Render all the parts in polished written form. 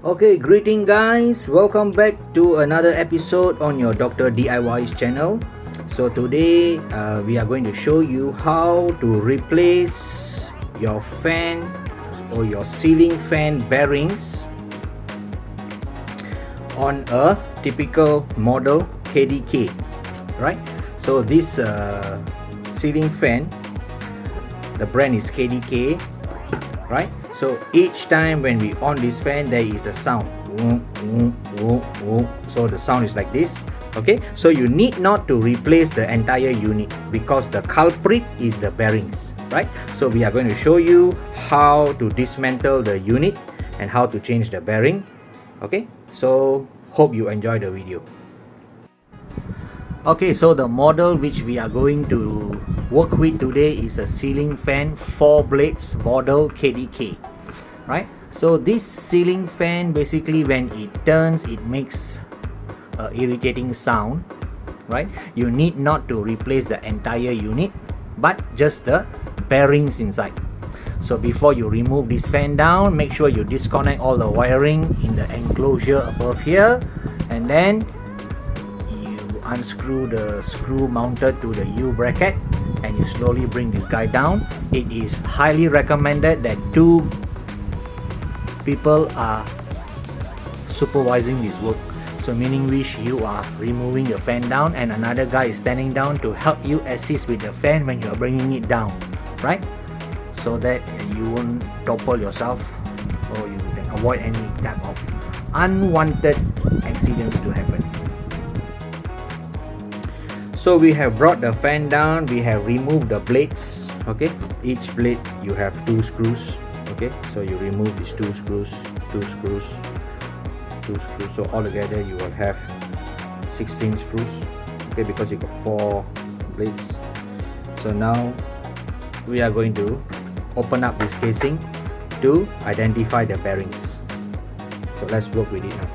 Okay, greeting guys, welcome back to another episode on your Dr. DIY's channel. So today we are going to show you how to replace your fan or your ceiling fan bearings on a typical model KDK, right? So this ceiling fan, the brand is KDK, right? So each time when we on this fan, there is a sound. So the sound is like this. Okay, so you need not to replace the entire unit because the culprit is the bearings, right? So we are going to show you how to dismantle the unit and how to change the bearing. Okay, so hope you enjoy the video. Okay, so the model which we are going to work with today is a ceiling fan 4 blades model KDK, right? So this ceiling fan, basically when it turns, it makes irritating sound, right? You need not to replace the entire unit but just the bearings inside. So before you remove this fan down, make sure you disconnect all the wiring in the enclosure above here, and then unscrew the screw mounted to the U bracket and you slowly bring this guy down. It is highly recommended that 2 people are supervising this work, so meaning which you are removing the fan down and another guy is standing down to help you assist with the fan when you are bringing it down, right? So that you won't topple yourself or you can avoid any type of unwanted accidents to happen. So we have brought the fan down, we have removed the blades. Okay, each blade you have 2 screws. Okay, so you remove these 2 screws, 2 screws, 2 screws. So altogether you will have 16 screws. Okay, because you got 4 blades. So now we are going to open up this casing to identify the bearings. So let's work with it now.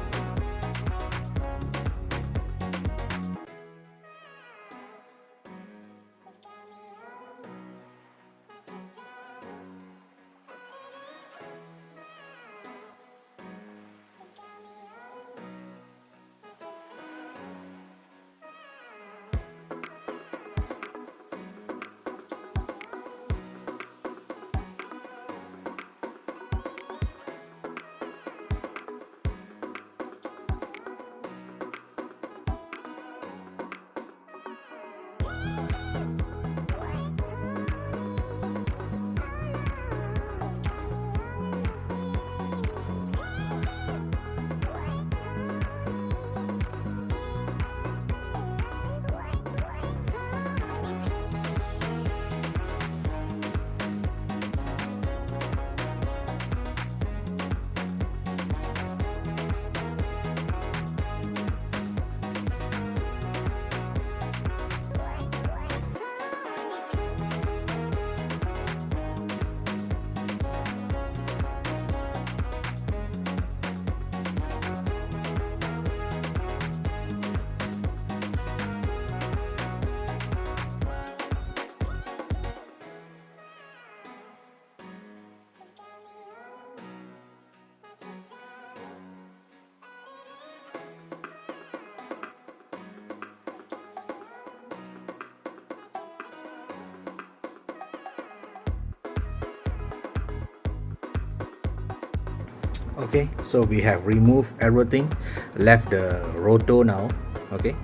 Okay, so we have removed everything, left the rotor now. Okay,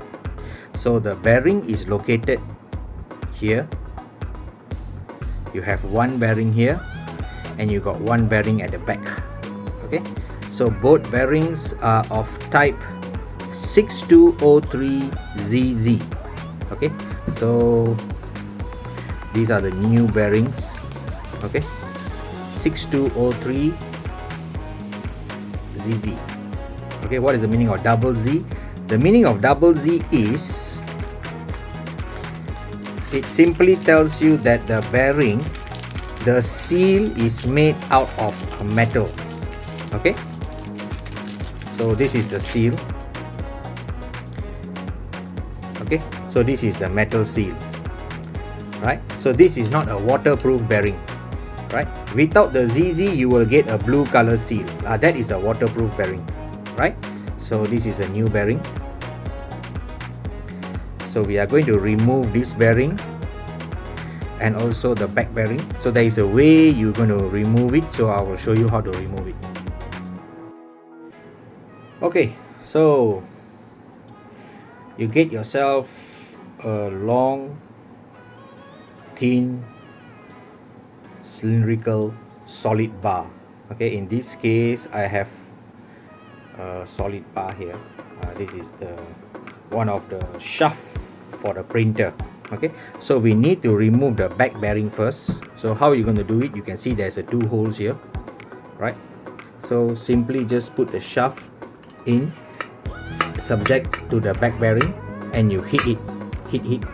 so the bearing is located here. You have 1 bearing here and you got 1 bearing at the back. Okay, so both bearings are of type 6203ZZ. Okay, so these are the new bearings. Okay, 6203 ZZ. Okay, what is the meaning of double Z? The meaning of double Z is, it simply tells you that the bearing, the seal is made out of metal. Okay, so this is the seal. Okay, so this is the metal seal, right? So this is not a waterproof bearing, right? Without the ZZ, you will get a blue color seal. That is a waterproof bearing, right? So this is a new bearing. So we are going to remove this bearing and also the back bearing. So there is a way you're going to remove it, so I will show you how to remove it. Okay, so you get yourself a long, thin, cylindrical, solid bar. Okay, in this case I have a solid bar here. This is the one of the shaft for the printer. Okay, so we need to remove the back bearing first. So how are you going to do it? You can see there's two holes here, right? So simply just put the shaft in, subject to the back bearing, and you hit it, hit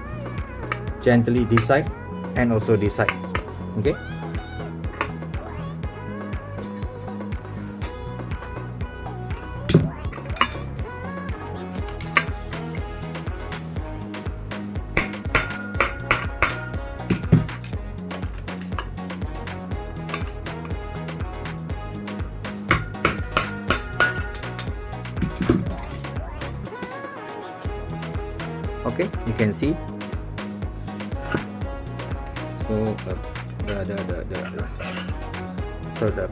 gently this side and also this side. Okay, okay, you can see. So the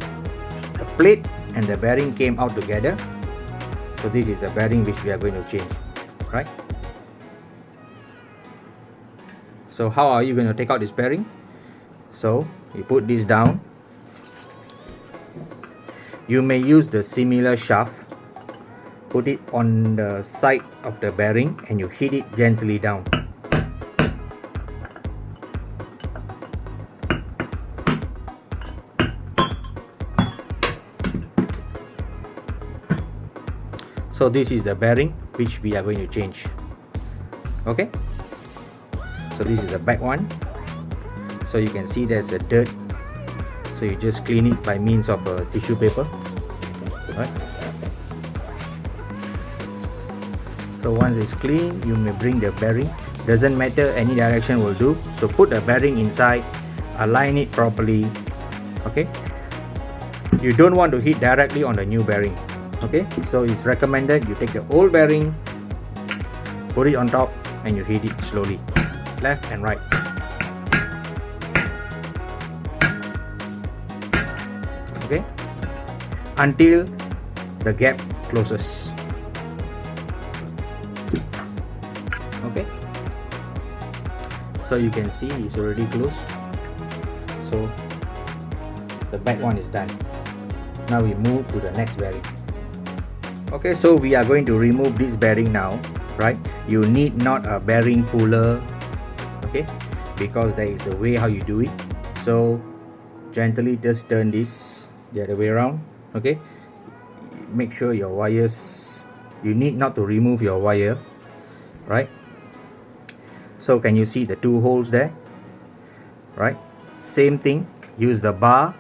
plate and the bearing came out together. So this is the bearing which we are going to change, right? So how are you going to take out this bearing? So you put this down. You may use the similar shaft. Put it on the side of the bearing and you hit it gently down. So this is the bearing which we are going to change. Okay, so this is the back one. So you can see there's a dirt, so you just clean it by means of a tissue paper, right? So once it's clean, you may bring the bearing. Doesn't matter, any direction will do. So put the bearing inside, align it properly. Okay, you don't want to hit directly on the new bearing. Okay, so it's recommended you take the old bearing, put it on top, and you hit it slowly, left and right. Okay, until the gap closes. Okay, so you can see it's already closed. So the back one is done. Now we move to the next bearing. Okay, so we are going to remove this bearing now, right? You need not a bearing puller, okay, because there is a way how you do it. So gently just turn this the other way around. Okay, make sure your wires, you need not to remove your wire, right? So can you see the two holes there, right? Same thing, use the bar,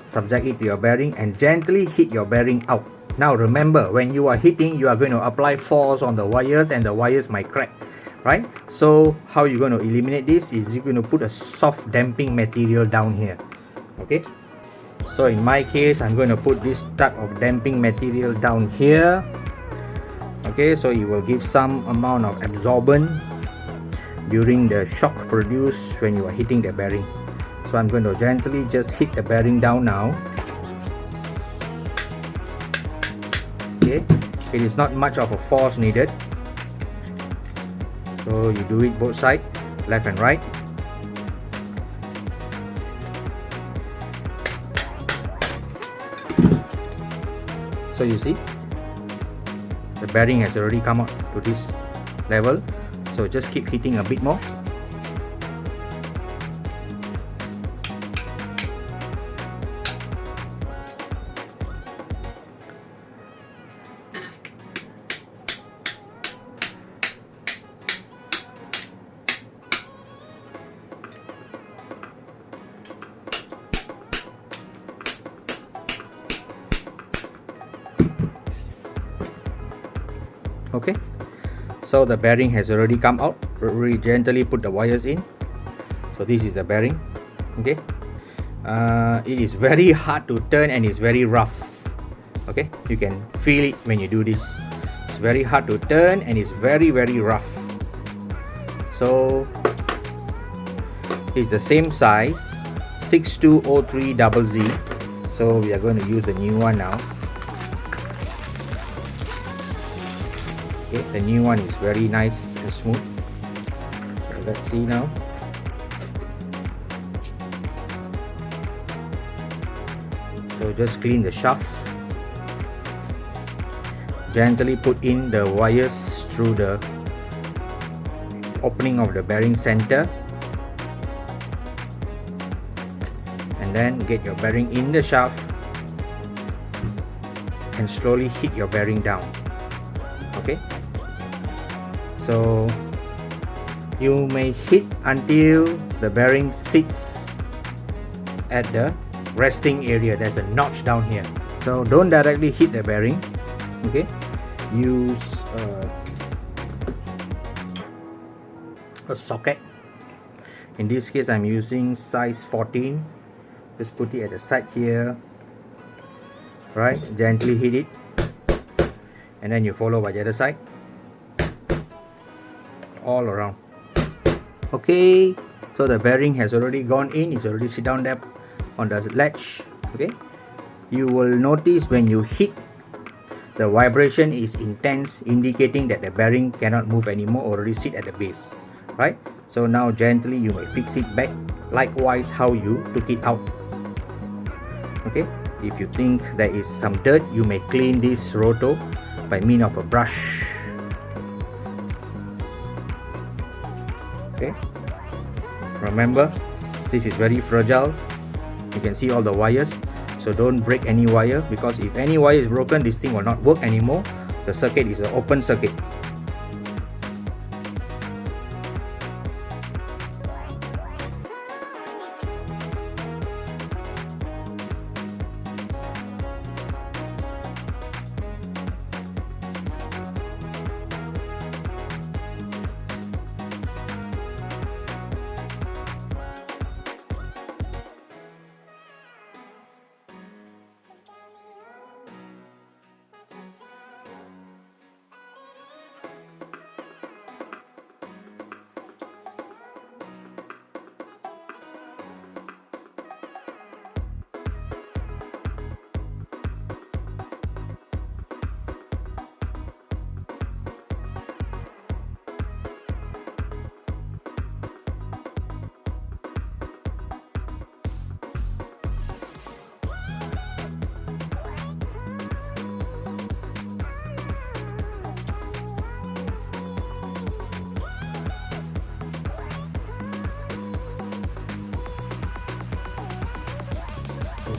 subject it to your bearing and gently hit your bearing out. Now remember, when you are hitting, you are going to apply force on the wires and the wires might crack, right? So how you're going to eliminate this is you're going to put a soft damping material down here. Okay, so in my case, I'm going to put this type of damping material down here. Okay, so it will give some amount of absorbent during the shock produced when you are hitting the bearing. So I'm going to gently just hit the bearing down now. Okay, it is not much of a force needed. So you do it both sides, left and right. So you see, the bearing has already come out to this level. So just keep hitting a bit more. Okay, so the bearing has already come out. We gently put the wires in. So this is the bearing. Okay, It is very hard to turn and it's very rough. Okay, you can feel it when you do this. It's very hard to turn and it's very rough. So it's the same size, 6203ZZ. So we are going to use the new one now. Okay, the new one is very nice and smooth. So let's see now. So just clean the shaft. Gently put in the wires through the opening of the bearing center. And then get your bearing in the shaft and slowly hit your bearing down. Okay. So you may hit until the bearing sits at the resting area. There's a notch down here, so don't directly hit the bearing. Okay, use a socket. In this case I'm using size 14. Just put it at the side here, right? Gently hit it, and then you follow by the other side, all around. Okay, so the bearing has already gone in. It's already sit down there on the latch. Okay, you will notice when you hit, the vibration is intense, indicating that the bearing cannot move anymore, already sit at the base, right? So now gently you may fix it back, likewise how you took it out. Okay, if you think there is some dirt, you may clean this rotor by means of a brush. Okay, remember, this is very fragile. You can see all the wires, so don't break any wire, because if any wire is broken, this thing will not work anymore. The circuit is an open circuit.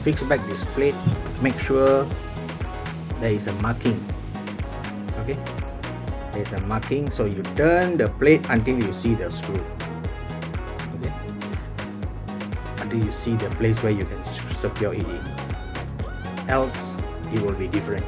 Fix back this plate, make sure there is a marking. Okay, there's a marking, so you turn the plate until you see the screw. Okay, until you see the place where you can secure it in, else it will be different.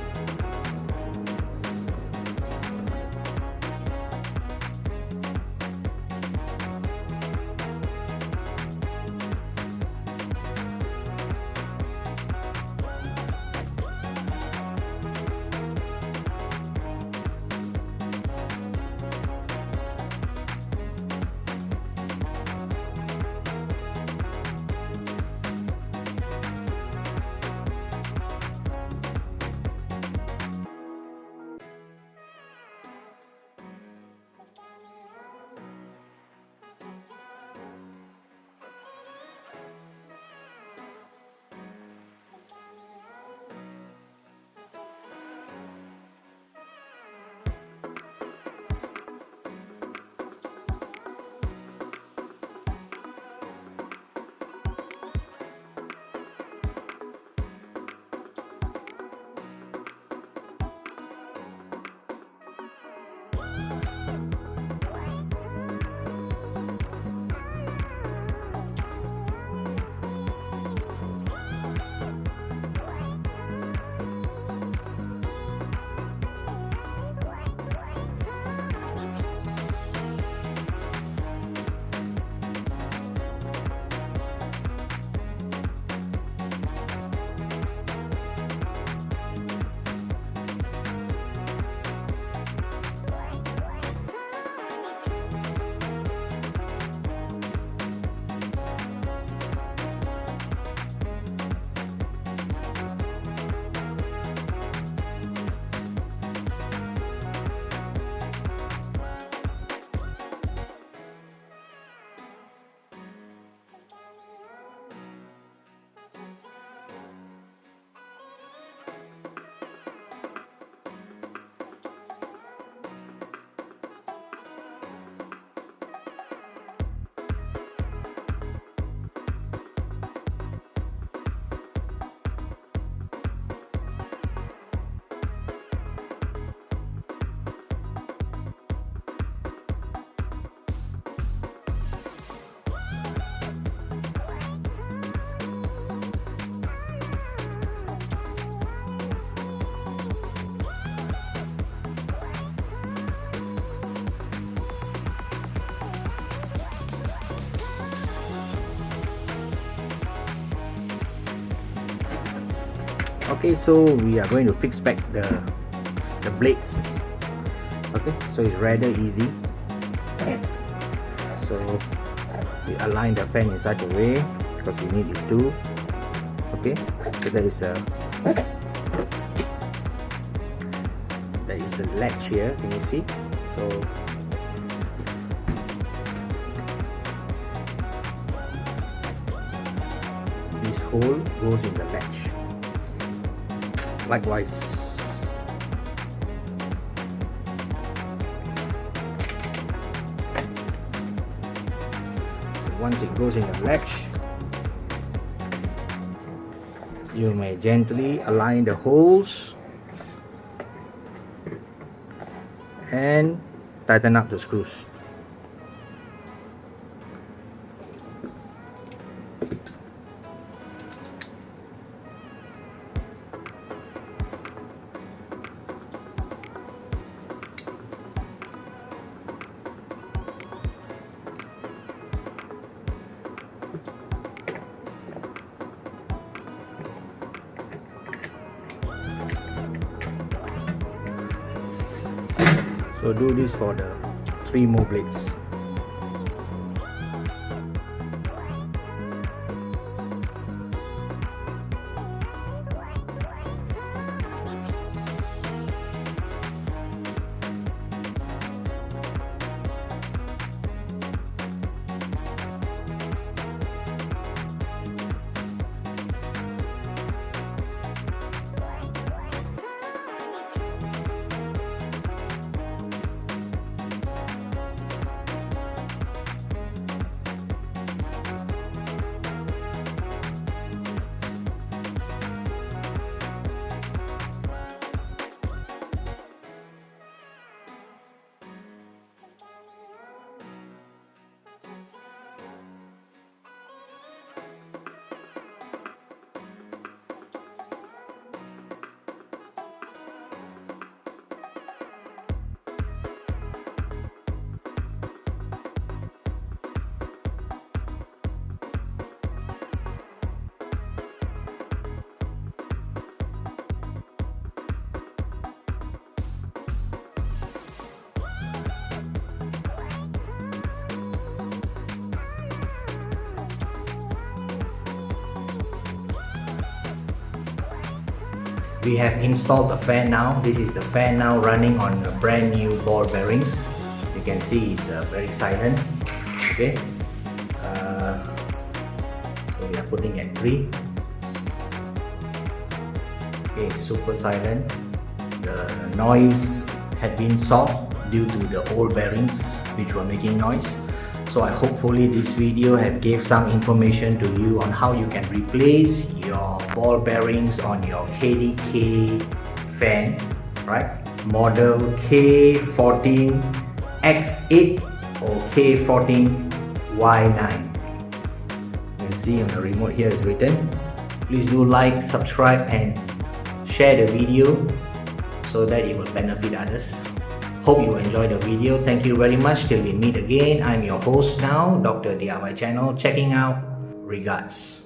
Okay, so we are going to fix back the blades. Okay, so it's rather easy. So we align the fan in such a way because we need these two. Okay, so there is a latch here, can you see? So this hole goes in the latch. Likewise, so once it goes in the latch, you may gently align the holes and tighten up the screws. So do this for the 3 more blades. We have installed the fan now. This is the fan now running on brand new ball bearings. You can see it's very silent. Okay, so we are putting at 3. Okay, super silent. The noise had been solved due to the old bearings which were making noise. So I hopefully this video have gave some information to you on how you can replace your ball bearings on your KDK fan, right? Model K14X8 or K14Y9. You can see on the remote here is written. Please do like, subscribe and share the video so that it will benefit others. Hope you enjoyed the video. Thank you very much. Till we meet again, I'm your host now, Dr. DIY Channel, checking out. Regards.